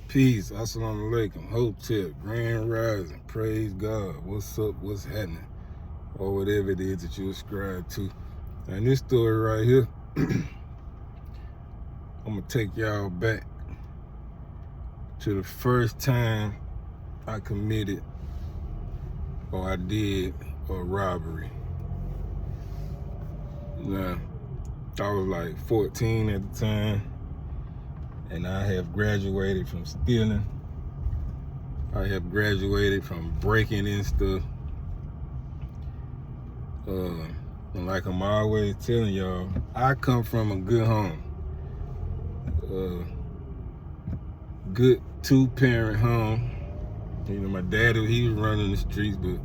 Peace, assalamu alaikum, hotel, grand rising, praise God, what's up, what's happening, or whatever it is that you ascribe to. And this story right here, I'm gonna take y'all back to the first time I committed, or I did, a robbery. Now, I was like 14 at the time, and I have graduated from stealing. I have graduated from breaking in stuff. And like I'm always telling y'all, I come from a good home. Good two-parent home. You know, my daddy, he was running the streets, but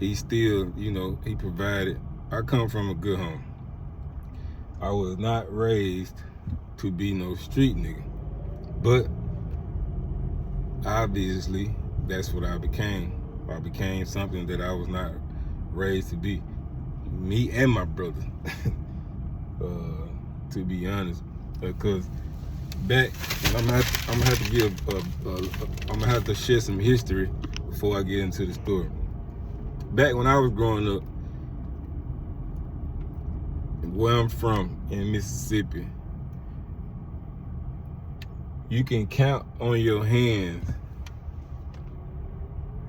he still, you know, he provided. I come from a good home. I was not raised to be no street nigga, but obviously that's what I became. I became something that I was not raised to be. Me and my brother, to be honest, because back, I'm gonna have to share some history before I get into the story. Back when I was growing up, where I'm from in Mississippi, you can count on your hands,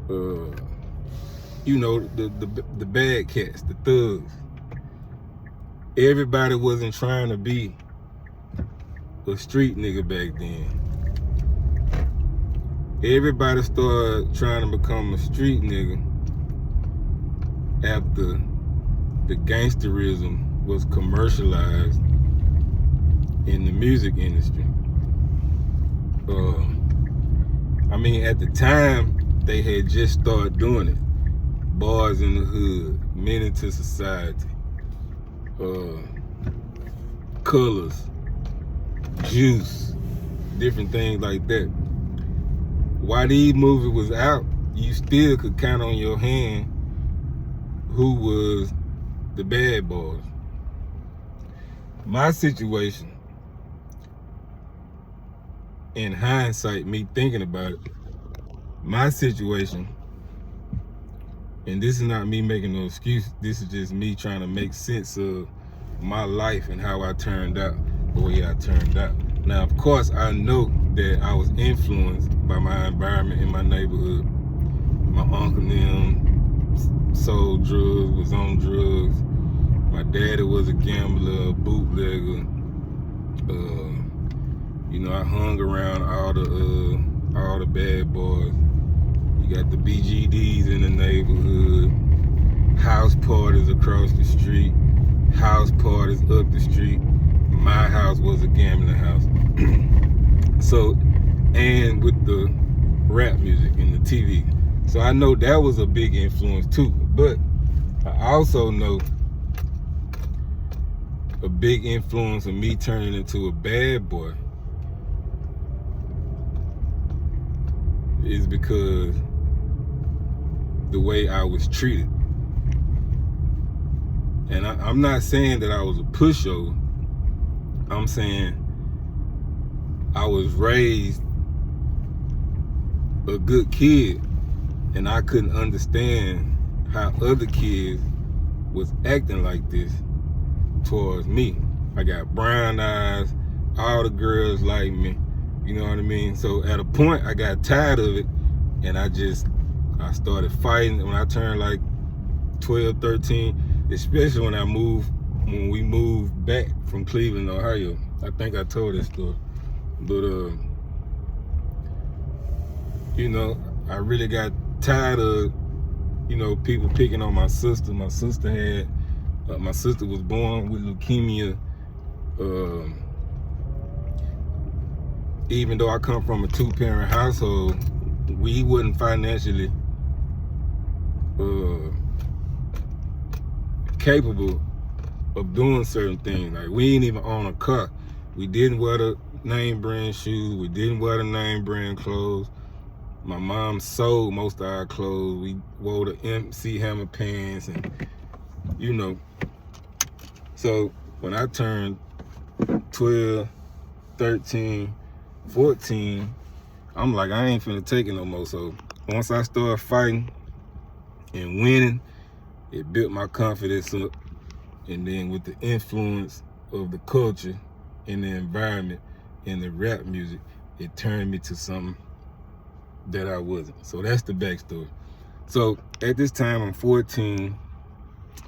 you know, the bad cats, the thugs. Everybody wasn't trying to be a street nigga back then. Everybody started trying to become a street nigga after the gangsterism was commercialized in the music industry. I mean, at the time, they had just started doing it. Boys in the Hood, Menace to Society, Colors, Juice, different things like that. While these movies was out, you still could count on your hand who was the bad boys. My situation, in hindsight, me thinking about it, my situation, and this is not me making no excuse, this is just me trying to make sense of my life and how I turned out the way I turned out. Now, of course, I know that I was influenced by my environment in my neighborhood. My uncle and them sold drugs, was on drugs. My daddy was a gambler, a bootlegger. You know, I hung around all the bad boys. You got the BGDs in the neighborhood, house parties across the street, house parties up the street. My house was a gambling house. So, and with the rap music and the TV. So I know that was a big influence too. But I also know a big influence of me turning into a bad boy is because the way I was treated. And I'm not saying that I was a pushover. I'm saying I was raised a good kid, and I couldn't understand how other kids was acting like this towards me. I got brown eyes, all the girls like me, you know what I mean? So at a point, I got tired of it, and I started fighting when I turned like 12, 13, especially when we moved back from Cleveland, Ohio. I think I told this story. But, you know, I really got tired of, you know, people picking on my sister. My sister was born with leukemia. Even though I come from a two-parent household, we wasn't financially capable of doing certain things. Like, we didn't even own a car. We didn't wear the name brand shoes. We didn't wear the name brand clothes. My mom sold most of our clothes. We wore the MC Hammer pants, and you know. So when I turned 12, 13, 14, I'm like, I ain't finna take it no more. So once I started fighting and winning, it built my confidence up. And then with the influence of the culture and the environment and the rap music, it turned me to something that I wasn't. So that's the backstory. So at this time, I'm 14.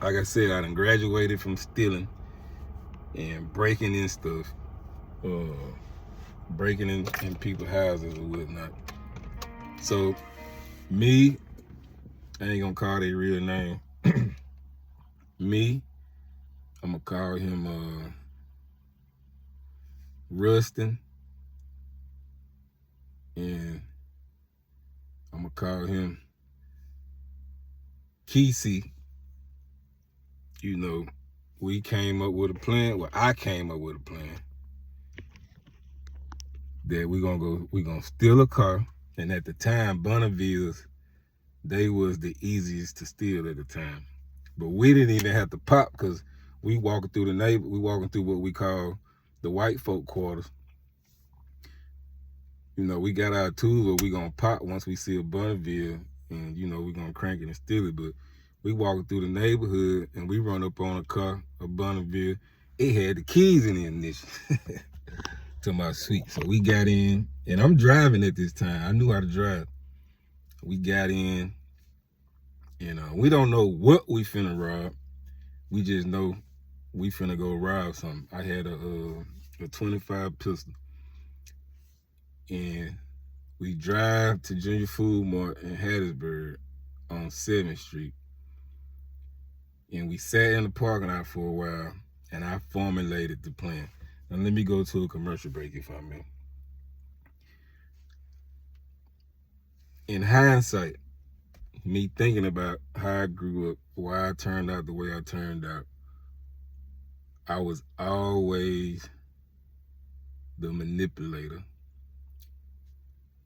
Like I said, I done graduated from stealing and breaking in stuff, breaking in people's houses or whatnot. So me, I ain't gonna call their real name. Me, I'm gonna call him Rustin, and I'm gonna call him Kesey. You know, we came up with a plan. Well, I came up with a plan that we gonna steal a car. And at the time, Bonnevilles, they was the easiest to steal at the time. But we didn't even have to pop because we walking through what we call the white folk quarters. You know, we got our tools where we gonna pop once we see a Bonneville, and you know, we gonna crank it and steal it. But we walking through the neighborhood and we run up on a car, a Bonneville. It had the keys in the ignition to my suite. So we got in, and I'm driving at this time. I knew how to drive. We got in, and we don't know what we finna rob. We just know we finna go rob something. I had a 25 pistol. And we drive to Junior Food Mart in Hattiesburg on 7th Street. And we sat in the parking lot for a while, and I formulated the plan. Now let me go to a commercial break if I may. In hindsight, me thinking about how I grew up, why I turned out the way I turned out, I was always the manipulator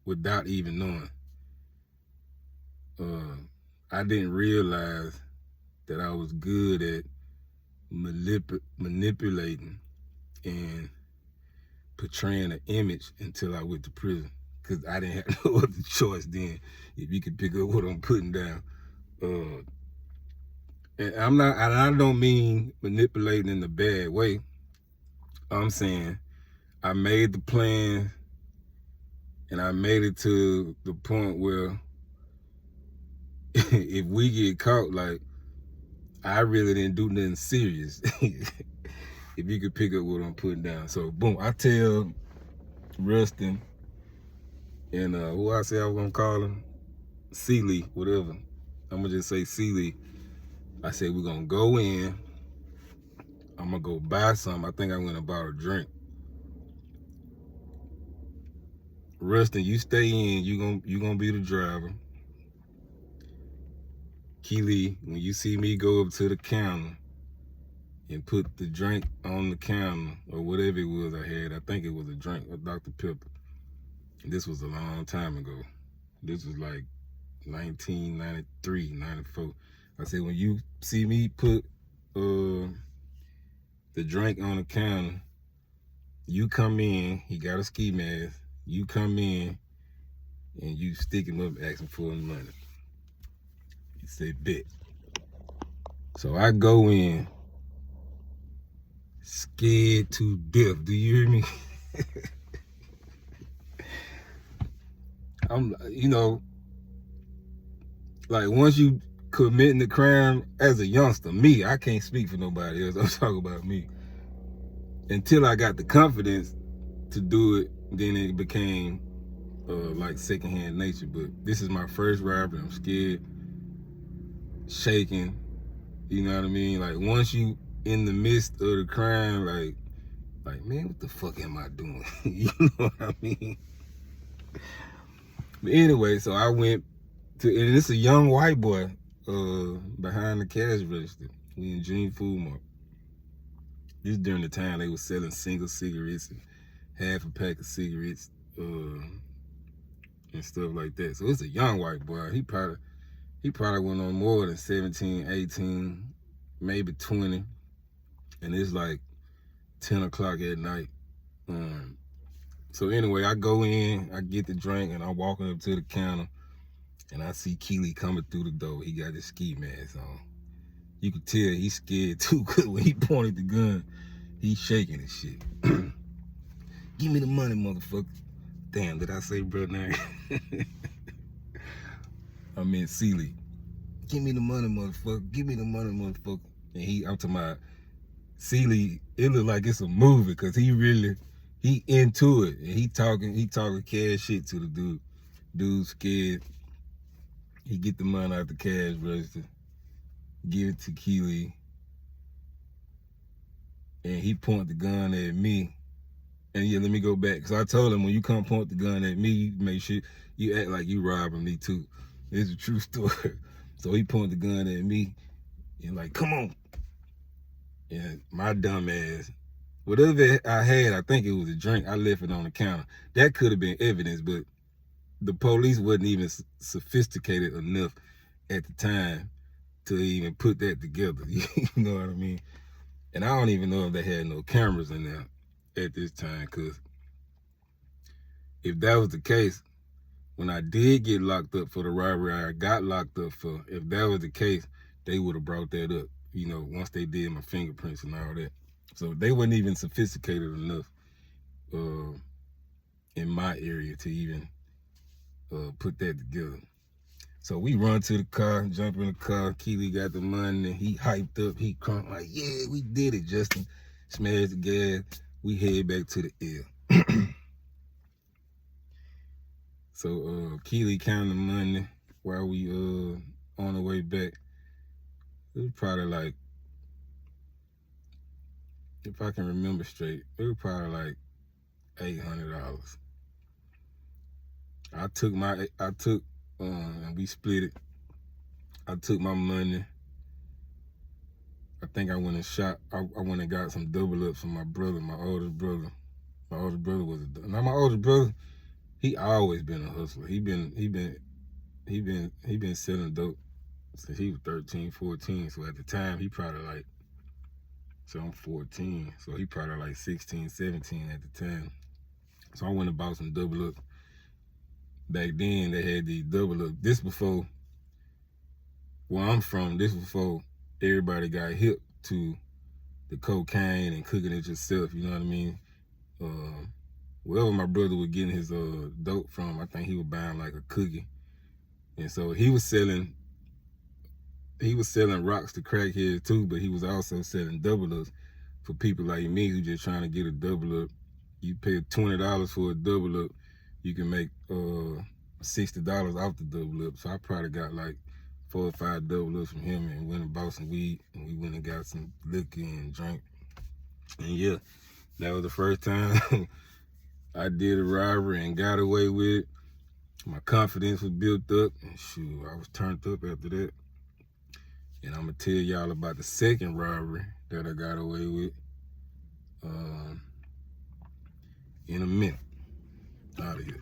without even knowing. I didn't realize that I was good at manipulating and portraying an image until I went to prison, because I didn't have no other choice then. If you could pick up what I'm putting down, and I don't mean manipulating in a bad way. I'm saying I made the plan, and I made it to the point where if we get caught, like, I really didn't do nothing serious. If you could pick up what I'm putting down. So boom, I tell Rustin and who I say I was gonna call him, Sealy, whatever. I'm gonna just say Sealy. I said we're gonna go in. I'm gonna go buy something. I think I went and bought a drink. Rustin, you stay in. You gonna be the driver. Keely, when you see me go up to the counter and put the drink on the counter or whatever it was I had, I think it was a drink, a Dr. Pepper. This was a long time ago. This was like 1993, 94. I said, when you see me put the drink on the counter, you come in, he got a ski mask, you come in and you stick him up asking for his money. He said, bet. So I go in, scared to death. Do you hear me? I'm, like, once you committing the crime as a youngster, me, I can't speak for nobody else. I'm talking about me. Until I got the confidence to do it, then it became like secondhand nature. But this is my first robbery. I'm scared, shaking. You know what I mean? Like, once you in the midst of the crime, like man, what the fuck am I doing? You know what I mean? But anyway, so I went to, and it's a young white boy behind the cash register. We in Junior Food Mart. This is during the time they were selling single cigarettes and half a pack of cigarettes and stuff like that. So it's a young white boy. He probably went on more than 17, 18, maybe 20. And it's like 10 o'clock at night. So anyway, I go in, I get the drink, and I'm walking up to the counter, and I see Keely coming through the door. He got his ski mask on. You could tell he's scared too, because when he pointed the gun, he's shaking and shit. Give me the money, motherfucker. Damn, did I say bro name? I meant Sealy. Give me the money, motherfucker. Give me the money, motherfucker. And I'm talking about Sealy, it look like it's a movie, because he into it. And he talking cash shit to the dude. Dude's scared. He get the money out the cash register, give it to Keely, and he point the gun at me. And yeah, let me go back, because I told him, when you come point the gun at me, you make sure you act like you robbing me too. It's a true story. So he pointed the gun at me and like, come on. And my dumb ass, whatever I had, I think it was a drink, I left it on the counter. That could have been evidence, but the police wasn't even sophisticated enough at the time to even put that together. You know what I mean? And I don't even know if they had no cameras in there at this time, because if that was the case, when I did get locked up for the robbery I got locked up for, if that was the case, they would have brought that up, you know, once they did my fingerprints and all that. So they wasn't even sophisticated enough in my area to even put that together. So we run to the car, jump in the car. Keely got the money. He hyped up. He crunk like, yeah, we did it, Justin. Smashed the gas. We head back to the L. So Keely counted the money while we on the way back. It was probably like, if I can remember straight, it was probably like $800. And we split it. I took my money. I think I went and shot. I went and got some double ups from my brother, my oldest brother. My oldest brother was now my oldest brother. He always been a hustler. He been selling dope since he was 13, 14. So at the time, he probably like, so I'm 14. So he probably like 16, 17 at the time. So I went and bought some double ups. Back then, they had these double ups. This before, where I'm from, this before everybody got hip to the cocaine and cooking it yourself, you know what I mean? Wherever my brother was getting his dope from, I think he was buying like a cookie. And so he was selling rocks to crackheads too, but he was also selling double ups for people like me who just trying to get a double up. You pay $20 for a double up, you can make $60 off the double up. So I probably got like 4 or 5 double ups from him, and went and bought some weed, and we went and got some liquor and drank. And yeah, that was the first time I did a robbery and got away with it. My confidence was built up, and shoot, I was turned up after that. And I'm gonna tell y'all about the second robbery that I got away with in a minute. Out of here.